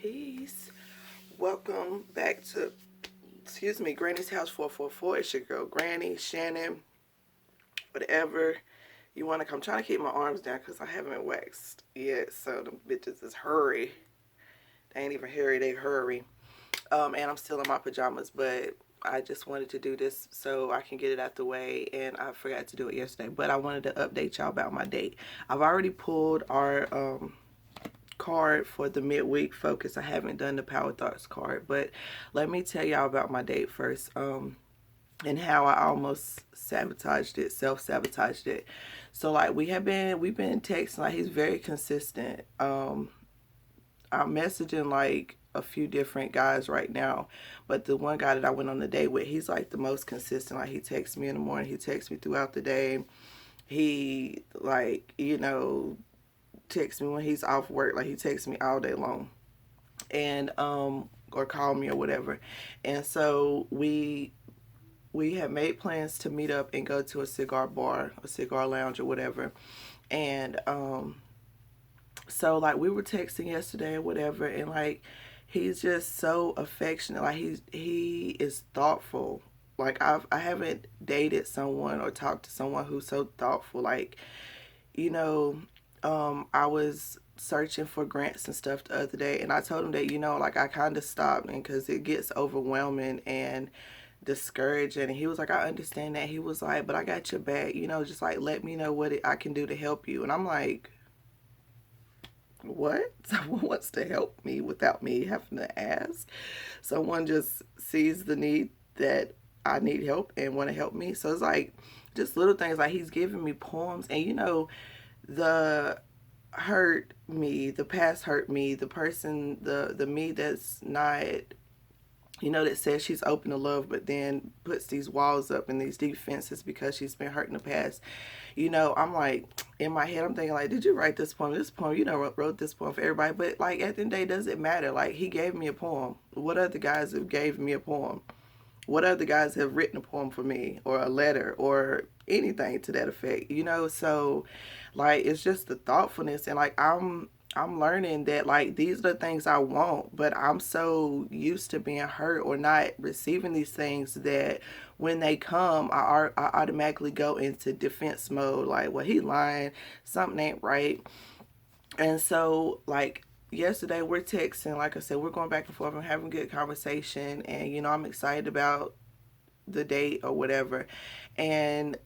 Peace. Welcome back to, Granny's House 444. It's your girl Granny, Shannon, whatever you want to come. I'm trying to keep my arms down because I haven't waxed yet. So the bitches is hurry. They ain't even hurry, they hurry. And I'm still in my pajamas, but I just wanted to do this so I can get it out the way, and I forgot to do it yesterday. But I wanted to update y'all about my date. I've already pulled our card for the midweek focus. I haven't done the power thoughts card, but let me tell y'all about my date first, and how I almost self-sabotaged it. So like we've been texting. Like, he's very consistent. I'm messaging like a few different guys right now, but the one guy that I went on the date with, he's like the most consistent. Like, he texts me in the morning, he texts me throughout the day. He, like, texts me when he's off work. Like, he texts me all day long, and or call me or whatever. And so we had made plans to meet up and go to a cigar bar, a cigar lounge or whatever. And so like we were texting yesterday or whatever, and like he's just so affectionate. Like, he is thoughtful. Like, I haven't dated someone or talked to someone who's so thoughtful. Like, I was searching for grants and stuff the other day, and I told him that, like, I kind of stopped, and because it gets overwhelming and discouraging. And he was like, I understand that. He was like, but I got your back, just like let me know what I can do to help you. And I'm like, what? Someone wants to help me without me having to ask? Someone just sees the need that I need help and want to help me. So it's like just little things. Like, he's giving me poems, and the hurt me, the past hurt me, the person, the me that's not, that says she's open to love, but then puts these walls up and these defenses because she's been hurt in the past. I'm like, in my head, I'm thinking, like, did you write this poem? This poem, wrote this poem for everybody. But, like, at the end of the day, does it matter? Like, he gave me a poem. What other guys have gave me a poem? What other guys have written a poem for me, or a letter, or anything to that effect? So, like, it's just the thoughtfulness. And, like, I'm learning that, like, these are the things I want, but I'm so used to being hurt or not receiving these things that when they come, I automatically go into defense mode. Like, well, he lying, something ain't right. And so, like, yesterday we're texting. Like I said, we're going back and forth and having a good conversation, and I'm excited about the date or whatever. And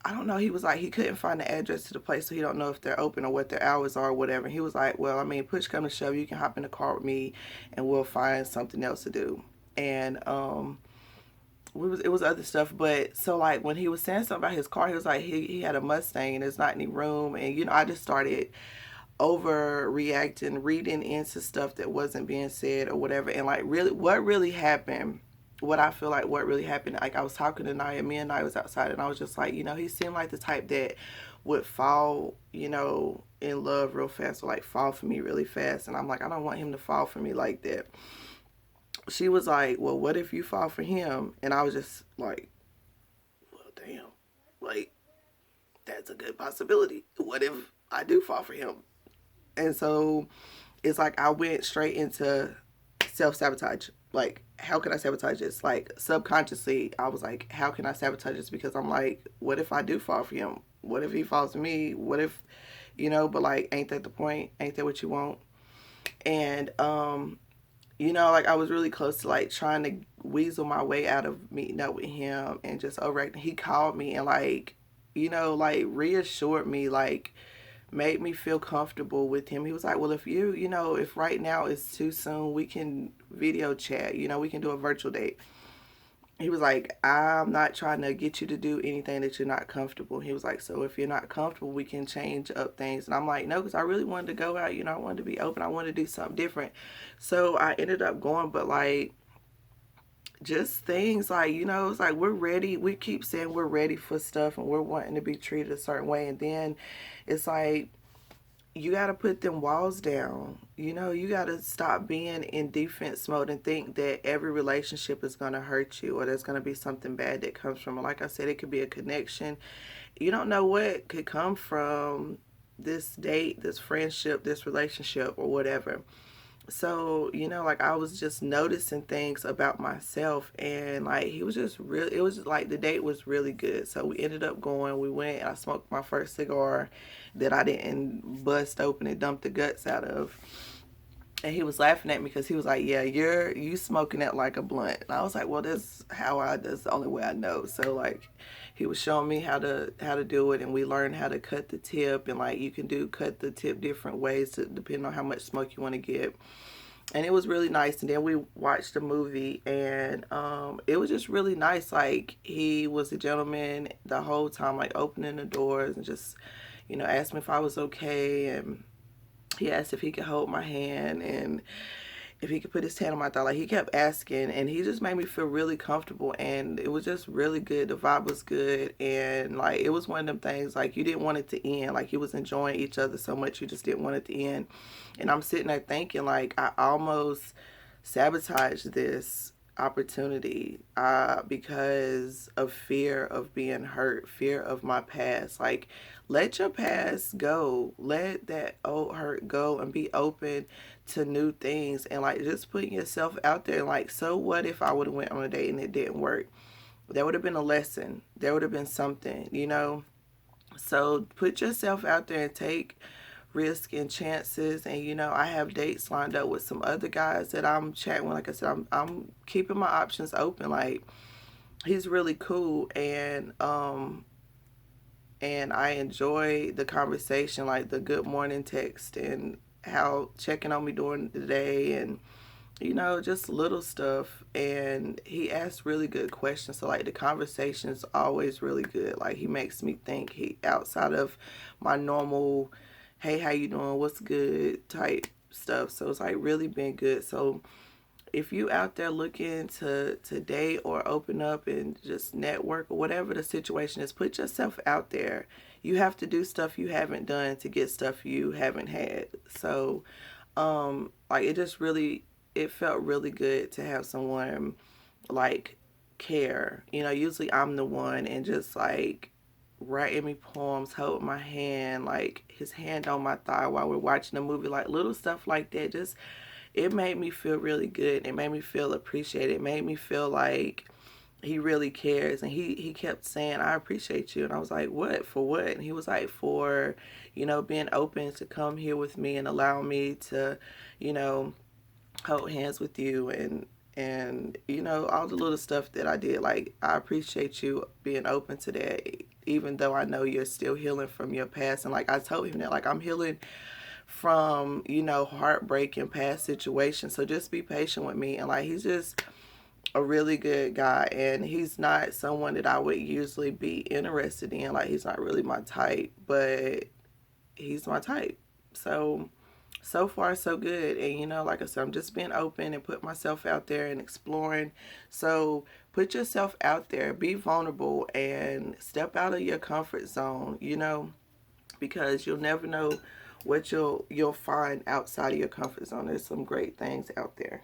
I don't know, he was like, he couldn't find the address to the place, so he don't know if they're open or what their hours are or whatever. And he was like, well, I mean, push come to shove, you can hop in the car with me and we'll find something else to do. And it was other stuff. But so, like, when he was saying something about his car, he was like, he had a Mustang and there's not any room. And I just started overreacting, reading into stuff that wasn't being said or whatever. And, like, really, what really happened, what I feel like what really happened, like, I was talking to Naya, me and Naya was outside, and I was just like, he seemed like the type that would fall, in love real fast, or like fall for me really fast. And I'm like, I don't want him to fall for me like that. She was like, well, what if you fall for him? And I was just like, well, damn, like, that's a good possibility. What if I do fall for him? And so it's like I went straight into self-sabotage. Like, how can I sabotage this? Like, subconsciously, I was like, how can I sabotage this? Because I'm like, what if I do fall for him? What if he falls for me? What if, but, like, ain't that the point? Ain't that what you want? And, like, I was really close to, like, trying to weasel my way out of meeting up with him and just overacting. He called me and, like, like, reassured me, like, made me feel comfortable with him. He was like, well, if if right now it's too soon, we can video chat, we can do a virtual date. He was like, I'm not trying to get you to do anything that you're not comfortable. He was like, so if you're not comfortable, we can change up things. And I'm like, no, because I really wanted to go out, I wanted to be open. I wanted to do something different. So I ended up going, but, like, just things like, it's like we're ready. We keep saying we're ready for stuff and we're wanting to be treated a certain way. And then it's like, you got to put them walls down. You got to stop being in defense mode and think that every relationship is going to hurt you or there's going to be something bad that comes from it. Like I said, it could be a connection. You don't know what could come from this date, this friendship, this relationship, or whatever. So, like I was just noticing things about myself, and like he was just really, it was just like the date was really good. So we ended up going, we went, and I smoked my first cigar that I didn't bust open and dump the guts out of. And he was laughing at me because he was like, "Yeah, you smoking that like a blunt." And I was like, "Well, that's the only way I know." So like, he was showing me how to do it, and we learned how to cut the tip, and like you can cut the tip different ways to depending on how much smoke you want to get. And it was really nice. And then we watched a movie, and it was just really nice. Like he was a gentleman the whole time, like opening the doors and just asked me if I was okay, and he asked if he could hold my hand and if he could put his hand on my thigh. Like he kept asking, and he just made me feel really comfortable, and it was just really good. The vibe was good, and like it was one of them things like you didn't want it to end. Like you was enjoying each other so much, you just didn't want it to end. And I'm sitting there thinking like I almost sabotaged this opportunity because of fear of being hurt, fear of my past. Like let your past go, let that old hurt go, and be open to new things, and like just putting yourself out there. Like, so what if I would have went on a date and it didn't work? There would have been a lesson, there would have been something. So put yourself out there and take risk and chances. And I have dates lined up with some other guys that I'm chatting with. Like I said, I'm keeping my options open. Like he's really cool, and I enjoy the conversation, like the good morning text and how checking on me during the day, and just little stuff. And he asks really good questions, so like the conversation is always really good. Like he makes me think, he outside of my normal hey, how you doing, what's good type stuff. So it's like really been good. So if you out there looking to date or open up and just network or whatever the situation is, put yourself out there. You have to do stuff you haven't done to get stuff you haven't had. So like it felt really good to have someone like care. Usually I'm the one, and just like writing me poems, hold my hand, like his hand on my thigh while we're watching a movie, like little stuff like that. Just it made me feel really good. It made me feel appreciated. It made me feel like he really cares. And he kept saying, "I appreciate you." And I was like, "What? For what?" And he was like, "For, being open to come here with me and allow me to, you know, hold hands with you, and all the little stuff that I did. Like, I appreciate you being open to that, even though I know you're still healing from your past." And like I told him that, like, I'm healing from heartbreak and past situations, so just be patient with me. And like he's just a really good guy, and he's not someone that I would usually be interested in. Like he's not really my type, but he's my type. So far so good. And like I said, I'm just being open and put myself out there and exploring. So put yourself out there, be vulnerable, and step out of your comfort zone, because you'll never know what you'll find outside of your comfort zone. There's some great things out there.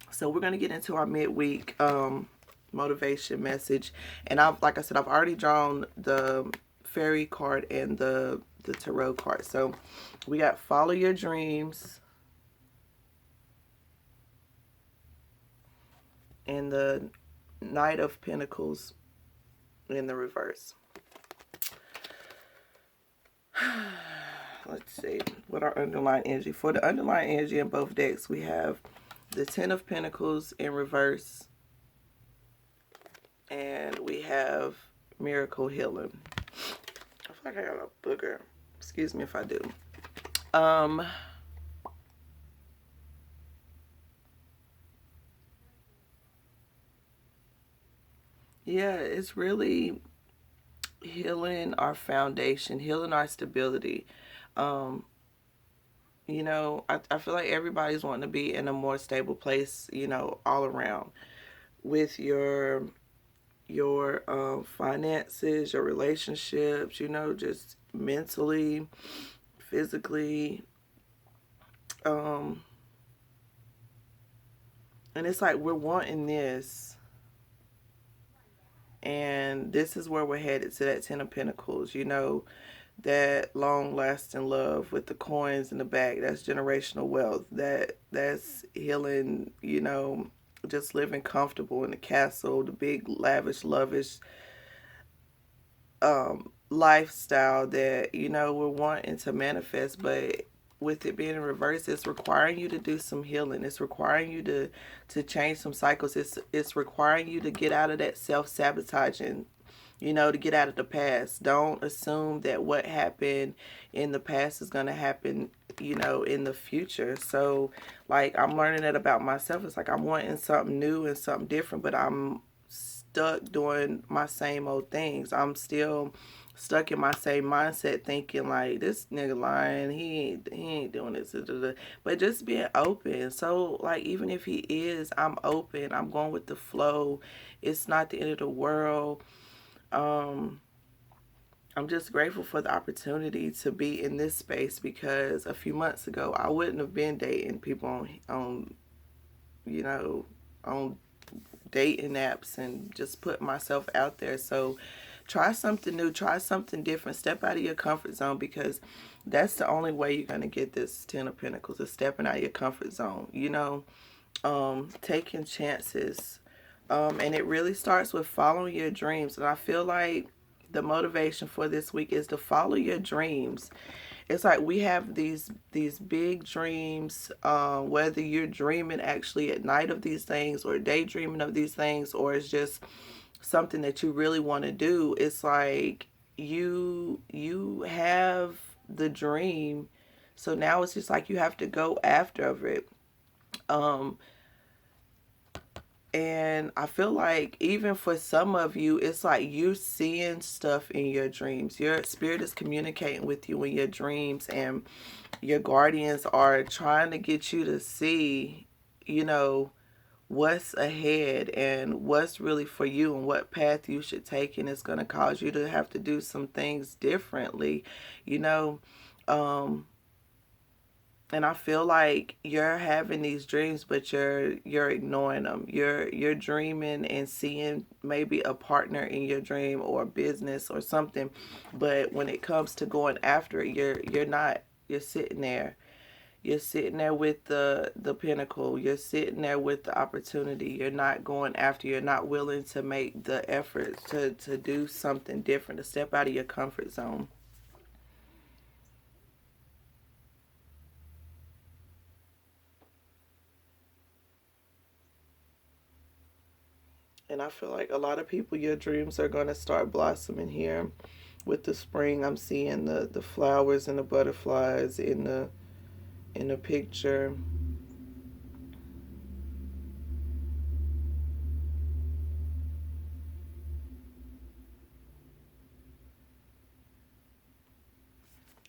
So we're gonna get into our midweek motivation message, and like I said, I've already drawn the fairy card and the tarot card. So we got follow your dreams and the Knight of Pentacles in the reverse. Let's see what our underlying energy. For the underlying energy in both decks, we have the Ten of Pentacles in reverse, and we have Miracle Healing. I feel like I got a booger. Excuse me if I do. Yeah, it's really healing our foundation, healing our stability. I feel like everybody's wanting to be in a more stable place, all around, with your finances, your relationships, just mentally, physically. And it's like we're wanting this, and this is where we're headed, to that Ten of Pentacles. that long lasting love with the coins in the back. That's generational wealth. That's healing, just living comfortable in the castle, the big lavish lavish lifestyle that we're wanting to manifest. But with it being in reverse, it's requiring you to do some healing. It's requiring you to change some cycles. It's requiring you to get out of that self-sabotaging, to get out of the past. Don't assume that what happened in the past is going to happen, in the future. So, like, I'm learning that about myself. It's like I'm wanting something new and something different, but I'm stuck doing my same old things. I'm still stuck in my same mindset, thinking like, this nigga lying, he ain't doing this, but just being open. So, like, even if he is, I'm open, I'm going with the flow. It's not the end of the world. um I'm just grateful for the opportunity to be in this space, because a few months ago I wouldn't have been dating people on you know on dating apps and just put myself out there. So try something new, try something different, step out of your comfort zone, because that's the only way you're going to get this 10 of Pentacles, is stepping out of your comfort zone, taking chances. And it really starts with following your dreams. And I feel like the motivation for this week is to follow your dreams. It's like we have these big dreams, whether you're dreaming actually at night of these things, or daydreaming of these things, or it's just something that you really want to do. It's like you have the dream, so now it's just like you have to go after of it. um and I feel like even for some of you, it's like you're seeing stuff in your dreams. Your spirit is communicating with you in your dreams, and your guardians are trying to get you to see, you know, what's ahead and what's really for you and what path you should take. And it's going to cause you to have to do some things differently, you know. Um, and I feel like you're having these dreams, but you're ignoring them. You're dreaming and seeing maybe a partner in your dream, or a business or something, but when it comes to going after it, you're not. You're sitting there. You're sitting there with the pinnacle. You're sitting there with the opportunity. You're not going after. You're not willing to make the effort to do something different, to step out of your comfort zone. And I feel like a lot of people, your dreams are going to start blossoming here with the spring. I'm seeing the flowers and the butterflies in the picture.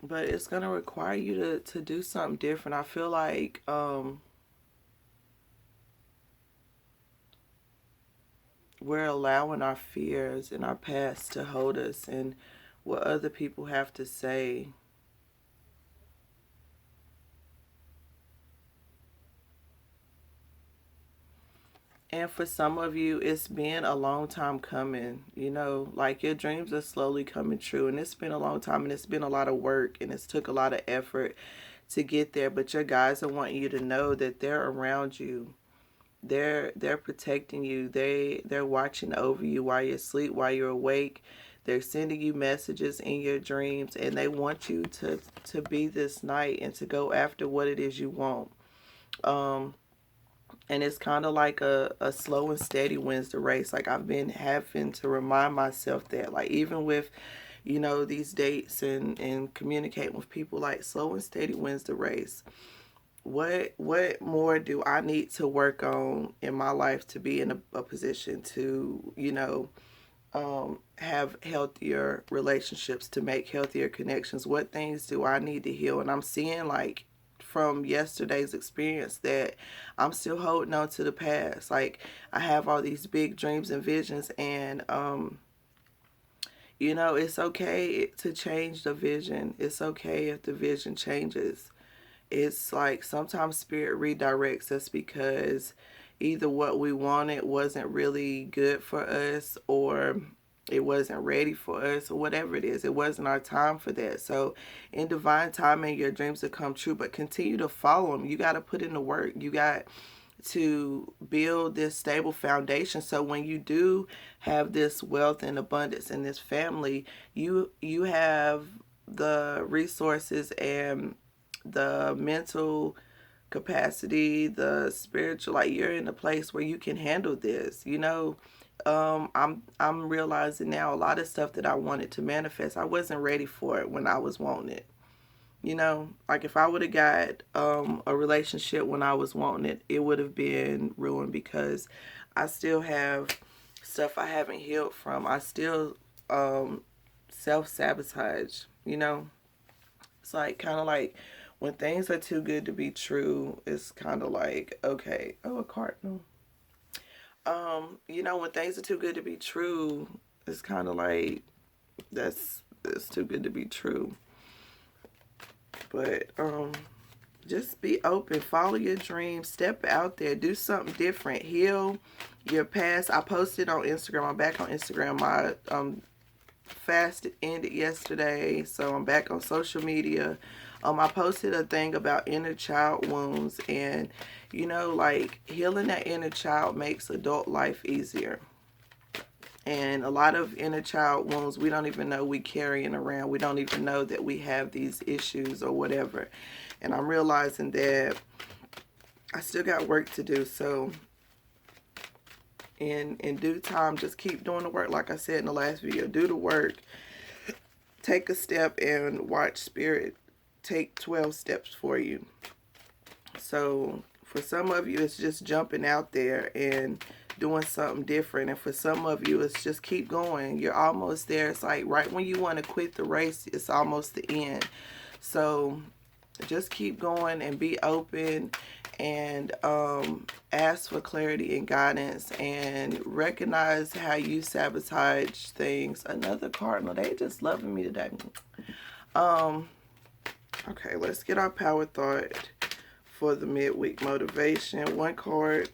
But it's going to require you to do something different. I feel like we're allowing our fears and our past to hold us, and what other people have to say. And for some of you, it's been a long time coming. Like, your dreams are slowly coming true. And it's been a long time, and it's been a lot of work, and it's took a lot of effort to get there. But your guys are wanting you to know that they're around you. They're protecting you. They're watching over you while you're asleep, while you're awake. They're sending you messages in your dreams, and they want you to be this knight and to go after what it is you want. And it's kind of like a slow and steady wins the race. Like, I've been having to remind myself that, like, even with these dates and communicating with people, like, slow and steady wins the race. What more do I need to work on in my life to be in a position to have healthier relationships, to make healthier connections? What things do I need to heal? And I'm seeing, like, from yesterday's experience, that I'm still holding on to the past. Like, I have all these big dreams and visions, and it's okay to change the vision. It's okay if the vision changes. It's like sometimes spirit redirects us, because either what we wanted wasn't really good for us, or it wasn't ready for us, or whatever it is. It wasn't our time for that. So in divine timing, your dreams will come true, but continue to follow them. You got to put in the work. You got to build this stable foundation, so when you do have this wealth and abundance in this family, you have the resources and the mental capacity, the spiritual, like you're in a place where you can handle this. I'm realizing now a lot of stuff that I wanted to manifest, I wasn't ready for it when I was wanting it. Like if I would have got a relationship when I was wanting it, it would have been ruined, because I still have stuff I haven't healed from. I still self-sabotage. It's like kind of like when things are too good to be true, it's kind of like, okay, oh, a cardinal. When things are too good to be true, it's kind of like that's too good to be true. But just be open, follow your dreams, step out there, do something different, heal your past. I posted on Instagram. I'm back on Instagram. My fast ended yesterday, so I'm back on social media. I posted a thing about inner child wounds, and like healing that inner child makes adult life easier. And a lot of inner child wounds, we don't even know we carrying around. We don't even know that we have these issues or whatever. And I'm realizing that I still got work to do. So in due time, just keep doing the work. Like I said in the last video, do the work. Take a step and watch Spirit take 12 steps for you. So for some of you, it's just jumping out there and doing something different. And for some of you, it's just keep going. You're almost there. It's like right when you want to quit the race, it's almost the end. So just keep going and be open, and ask for clarity and guidance, and recognize how you sabotage things. Another cardinal, they just loving me today. Okay, let's get our power thought for the midweek motivation. One card.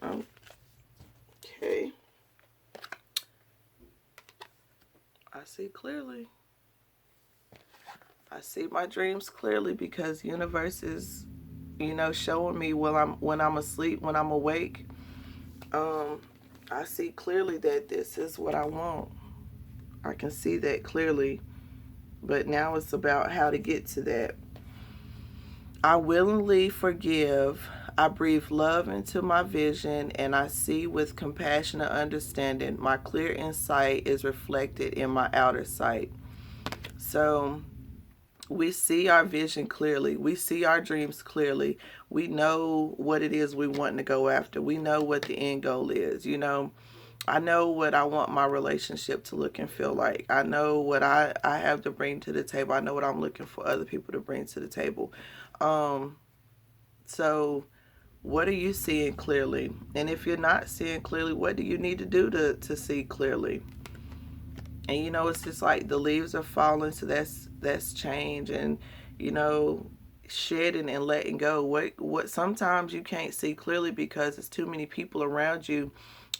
Okay. I see clearly. I see my dreams clearly, because universe is, showing me when I'm asleep, when I'm awake. I see clearly that this is what I want. I can see that clearly. But now it's about how to get to that. I willingly forgive. I breathe love into my vision, and I see with compassionate understanding. My clear insight is reflected in my outer sight. So we see our vision clearly. We see our dreams clearly. We know what it is we want to go after. We know what the end goal is. I know what I want my relationship to look and feel like. I know what I have to bring to the table. I know what I'm looking for other people to bring to the table. So what are you seeing clearly? And if you're not seeing clearly, what do you need to do to see clearly? And it's just like the leaves are falling, so that's change, and shedding and letting go. What sometimes you can't see clearly because there's too many people around you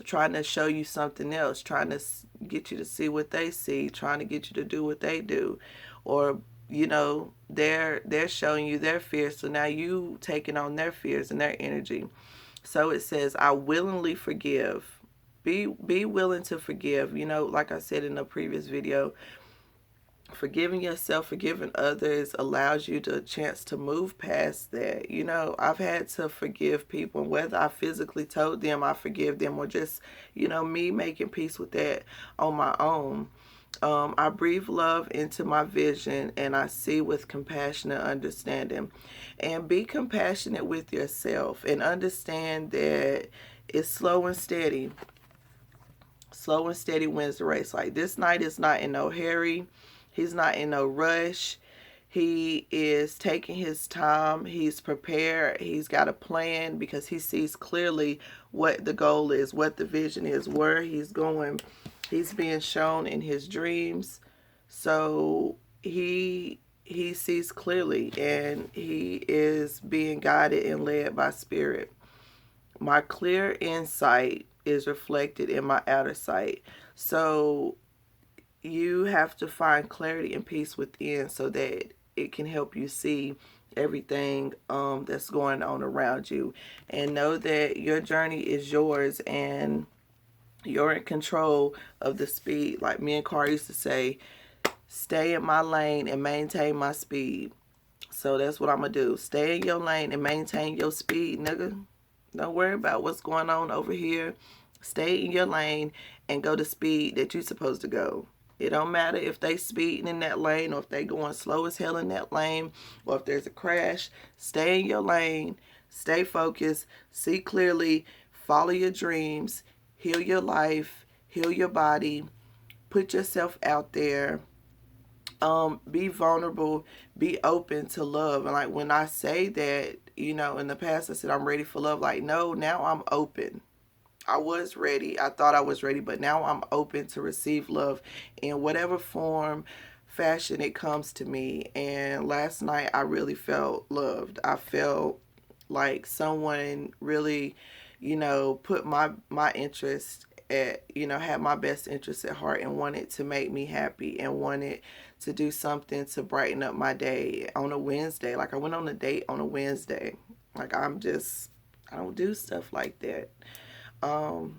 trying to show you something else, trying to get you to see what they see, trying to get you to do what they do, or they're showing you their fears, so now you taking on their fears and their energy. So it says, I willingly forgive. Be willing to forgive. Like I said in a previous video, forgiving yourself, forgiving others allows you the chance to move past that. I've had to forgive people, and whether I physically told them I forgive them or just, me making peace with that on my own. I breathe love into my vision, and I see with compassionate understanding. And be compassionate with yourself, and understand that it's slow and steady. Slow and steady wins the race. Like, this knight is not in no hurry. He's not in no rush. He is taking his time. He's prepared. He's got a plan, because he sees clearly what the goal is, what the vision is, where he's going. He's being shown in his dreams. So he sees clearly, and he is being guided and led by Spirit. My clear insight is reflected in my outer sight. So you have to find clarity and peace within so that it can help you see everything that's going on around you, and know that your journey is yours and you're in control of the speed. Like me and Car used to say, stay in my lane and maintain my speed. So that's what I'm gonna do. Stay in your lane and maintain your speed, nigga. Don't worry about what's going on over here. Stay in your lane and go the speed that you're supposed to go. It don't matter if they speeding in that lane or if they going slow as hell in that lane or if there's a crash. Stay in your lane. Stay focused. See clearly. Follow your dreams. Heal your life. Heal your body. Put yourself out there. Be vulnerable, be open to love. And like when I say that, you know, in the past I said I'm ready for love. Like, no, now I'm open. I was ready. I thought I was ready, but now I'm open to receive love in whatever form, fashion it comes to me. And last night I really felt loved. I felt like someone really, you know, put my interest at, you know, had my best interest at heart and wanted to make me happy and wanted to do something to brighten up my day on a Wednesday. Like I went on a date on a Wednesday. Like I don't do stuff like that. And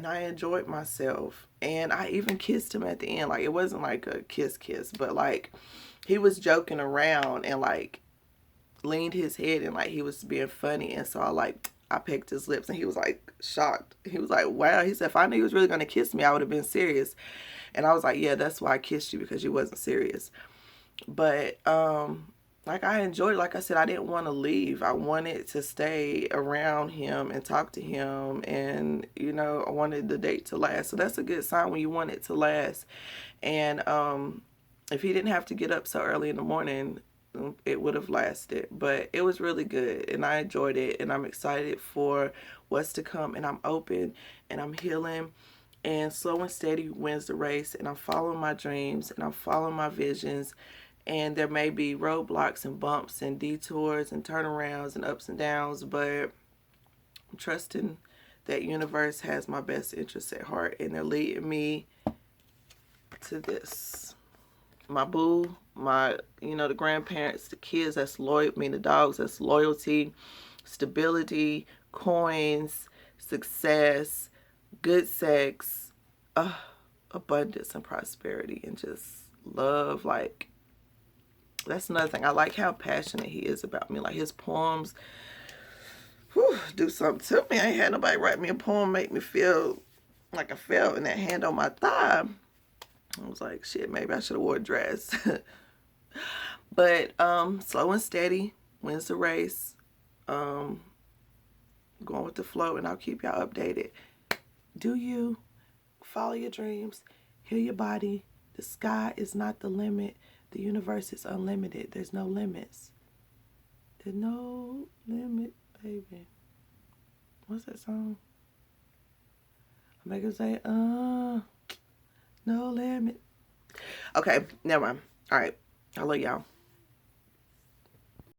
I enjoyed myself. And I even kissed him at the end. Like it wasn't like a kiss, but like he was joking around and like leaned his head and like he was being funny. And so I pecked his lips and he was like shocked. He was like, wow. He said, if I knew he was really going to kiss me, I would have been serious. And I was like, yeah, that's why I kissed you, because you wasn't serious. But like I enjoyed it. Like I said, I didn't want to leave. I wanted to stay around him and talk to him, and you know, I wanted the date to last. So that's a good sign when you want it to last. And if he didn't have to get up so early in the morning, it would have lasted. But it was really good and I enjoyed it, and I'm excited for what's to come, and I'm open and I'm healing, and slow and steady wins the race, and I'm following my dreams and I'm following my visions. And there may be roadblocks and bumps and detours and turnarounds and ups and downs, but I'm trusting that universe has my best interests at heart, and they're leading me to this. My boo, my, you know, the grandparents, the kids, that's loyal. I mean, the dogs, that's loyalty, stability, coins, success, good sex, abundance and prosperity, and just love. Like, that's another thing. I like how passionate he is about me. Like his poems, do something to me. I ain't had nobody write me a poem make me feel like I felt, and that hand on my thigh, I was like, shit, maybe I should have wore a dress. But slow and steady wins the race. Going with the flow, and I'll keep y'all updated. Do you follow your dreams, heal your body. The sky is not the limit. The universe is unlimited. There's no limits. There's no limit, baby. What's that song? I make it say, no limit. Okay, never mind. All right. I love y'all.